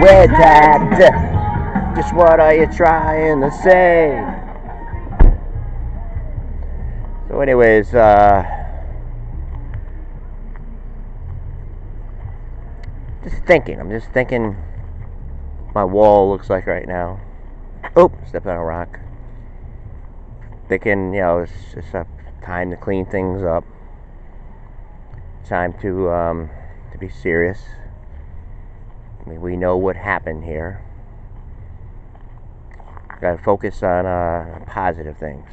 Where that? Just what are you trying to say? So anyways, just thinking. I'm just thinking my wall looks like right now. Oh, stepped on a rock. Thinking, it's just time to clean things up. Time to be serious. I mean, we know what happened here. Got to focus on positive things.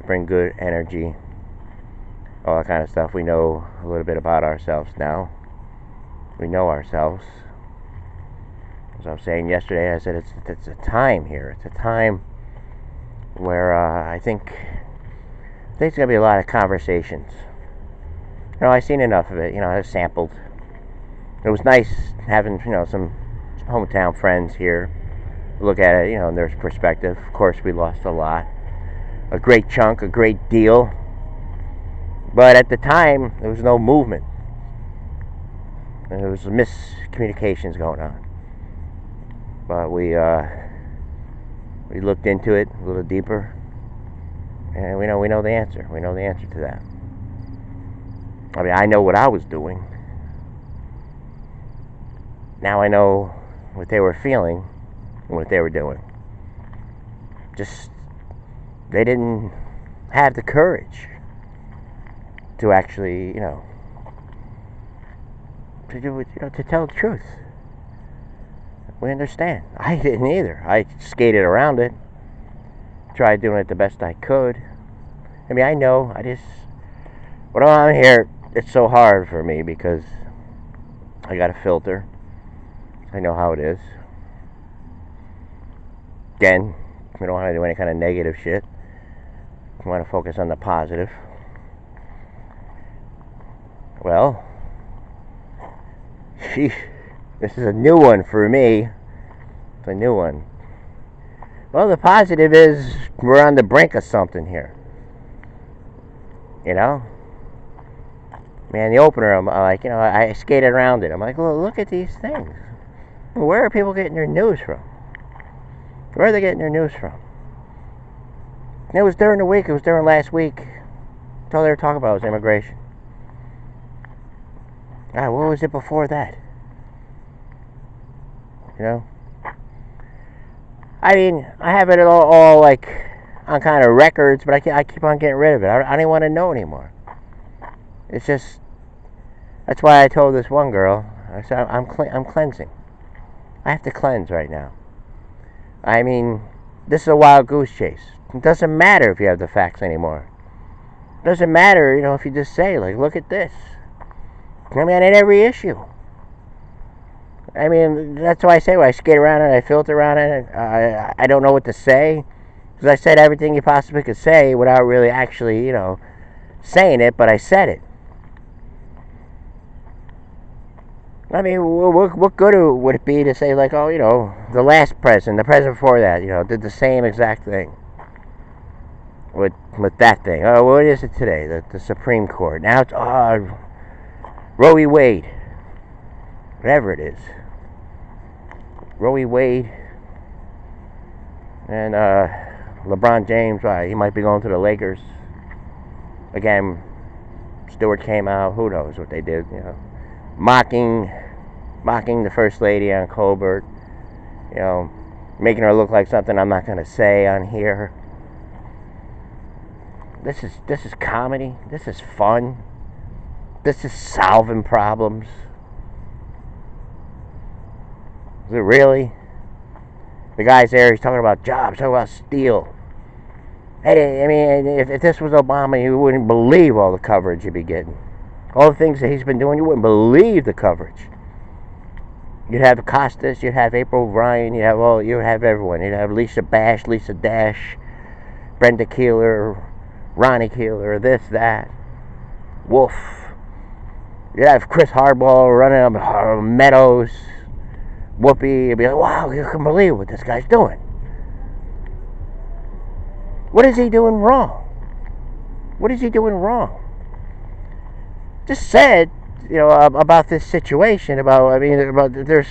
Bring good energy. All that kind of stuff. We know a little bit about ourselves now. We know ourselves. As I was saying yesterday, I said it's a time here. It's a time where I think there's going to be a lot of conversations. I've seen enough of it. I've sampled. It was nice having, some hometown friends here look at it, in their perspective. Of course, we lost a lot. A great chunk, a great deal. But at the time, there was no movement. And there was miscommunications going on. But we looked into it a little deeper. And we know the answer. We know the answer to that. I mean, I know what I was doing. Now I know what they were feeling and what they were doing. Just, they didn't have the courage to actually, to do it, to tell the truth. We understand. I didn't either. I skated around it. Tried doing it the best I could. I mean, I know. When I'm here, it's so hard for me because I got a filter. I know how it is. Again, we don't want to do any kind of negative shit. We want to focus on the positive. Well, sheesh, this is a new one for me. It's a new one. Well, the positive is we're on the brink of something here. Man, the opener, I'm like, I skated around it. I'm like, well, look at these things. Where are people getting their news from? Where are they getting their news from? And it was during the week. It was during last week. That's all they were talking about was immigration. What was it before that? I mean, I have it all like on kind of records, but I keep on getting rid of it. I don't want to know anymore. It's just, that's why I told this one girl, I said, I'm cleansing. I have to cleanse right now. I mean, this is a wild goose chase. It doesn't matter if you have the facts anymore. It doesn't matter, if you just say, like, look at this. I mean, at every issue. I mean, that's why I say when I skate around it, I filter around it, I don't know what to say. Because I said everything you possibly could say without really actually, saying it, but I said it. I mean, what good would it be to say, like, the last president, the president before that, did the same exact thing with that thing. Oh, what is it today? The Supreme Court. Now it's, Roe v. Wade. Whatever it is. Roe v. Wade. And LeBron James, he might be going to the Lakers. Again, Stewart came out. Who knows what they did, mocking the First Lady on Colbert, making her look like something I'm not going to say on here. This is comedy. This is fun. This is solving problems. Is it really? The guy's there, he's talking about jobs, talking about steel. Hey, I mean, if this was Obama, you wouldn't believe all the coverage you'd be getting. All the things that he's been doing, you wouldn't believe the coverage. You'd have Costas, you'd have April Ryan, you'd have everyone. You'd have Lisa Dash, Brenda Keeler, Ronnie Keeler, this, that, Wolf. You'd have Chris Hardball running up Meadows, Whoopi. You'd be like, wow, you can't believe what this guy's doing. What is he doing wrong? What is he doing wrong? Just said, about this situation, about there's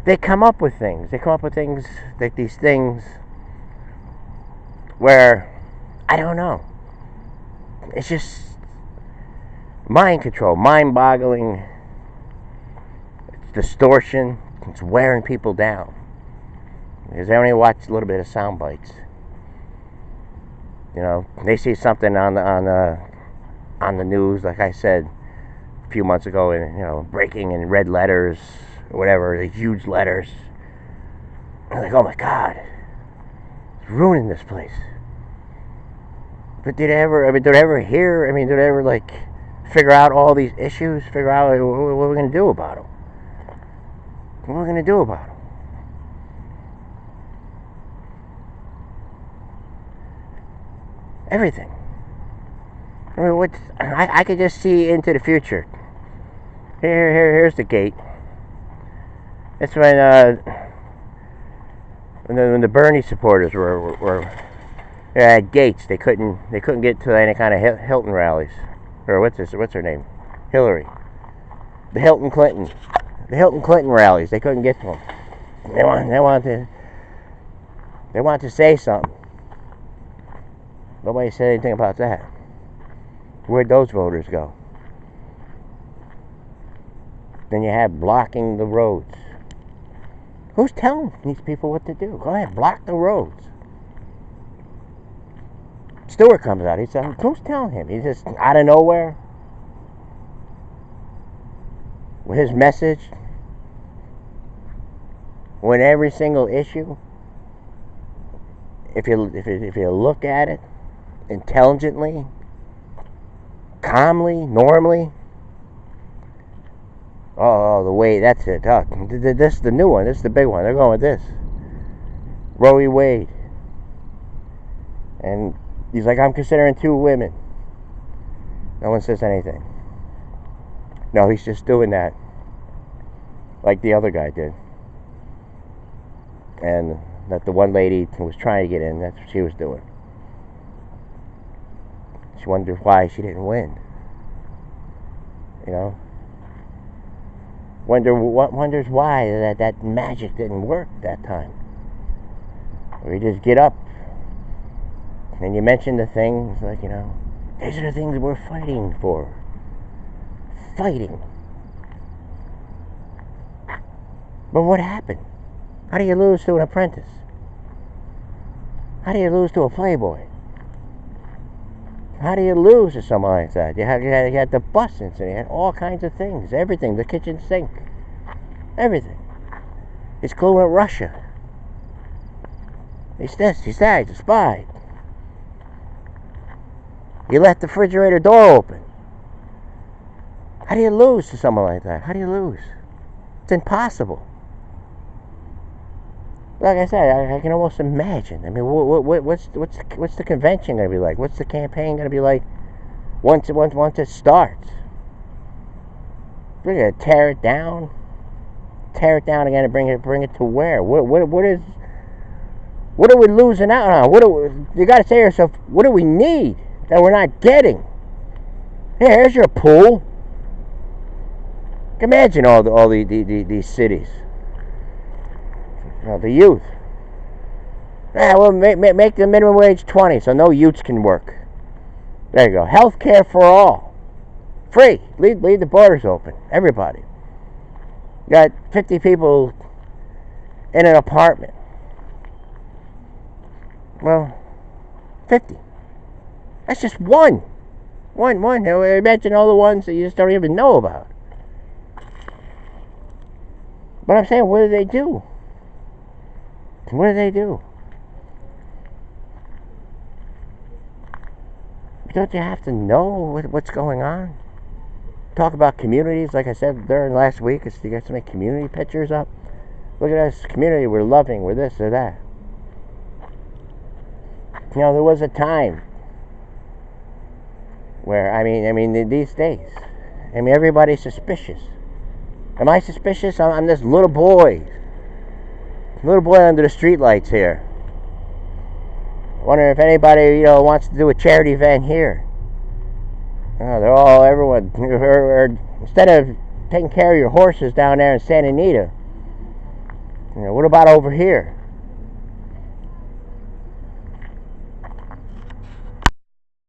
they come up with things. They come up with things like these things where, I don't know. It's just mind control, mind-boggling. It's distortion. It's wearing people down. Because they only watch a little bit of sound bites. You know, they see something on the news, like I said a few months ago, and you know, breaking in red letters or whatever, the huge letters. I'm like, oh my God, it's ruining this place. But did they ever hear? Did they ever like figure out all these issues? Figure out what we're going to do about them? What are we going to do about them? Everything. I could just see into the future. Here's the gate. That's when the Bernie supporters were at gates. They couldn't get to any kind of Hilton rallies, or what's her name, Hillary, the Hilton Clinton rallies. They couldn't get to them. They want to say something. Nobody said anything about that. Where'd those voters go? Then you have blocking the roads. Who's telling these people what to do? Go ahead, block the roads. Stewart comes out. He says, who's telling him? He's just out of nowhere with his message. When every single issue, if you look at it intelligently, calmly, normally. Oh, the way, that's it. This is the new one. This is the big one. They're going with this. Roe v. Wade. And he's like, I'm considering 2 women. No one says anything. No, he's just doing that like the other guy did. And that the one lady was trying to get in, that's what she was doing. She wondered why she didn't win. You know? Wonders why that magic didn't work that time. Or you just get up and you mention the things like, you know, these are the things we're fighting for. Fighting. But what happened? How do you lose to an apprentice? How do you lose to a playboy? How do you lose to someone like that? You had the bus incident, you had all kinds of things, everything, the kitchen sink, everything. He's cluing with Russia. He's this, he's that, he's a spy. You left the refrigerator door open. How do you lose to someone like that? How do you lose? It's impossible. Like I said, I can almost imagine. I mean, what's the convention going to be like? What's the campaign going to be like once it starts? We're going to tear it down again, and bring it to where? What are we losing out on? You got to say to yourself, what do we need that we're not getting? Here's your pool. Imagine all these cities. The youth. Well, make the minimum wage 20 so no youths can work. There you go. Health care for all. Free. Leave the borders open. Everybody. You got 50 people in an apartment. Well, 50. That's just one. One. Imagine all the ones that you just don't even know about. But I'm saying, what do they do? What do they do? Don't you have to know what's going on? Talk about communities, like I said during last week. You got so many community pictures up. Look at this community we're loving. We're this or that. You know, there was a time where, I mean, these days, everybody's suspicious. Am I suspicious? I'm this little boy under the streetlights here. Wondering if anybody, wants to do a charity event here. Everyone, instead of taking care of your horses down there in Santa Anita, You know, what about over here?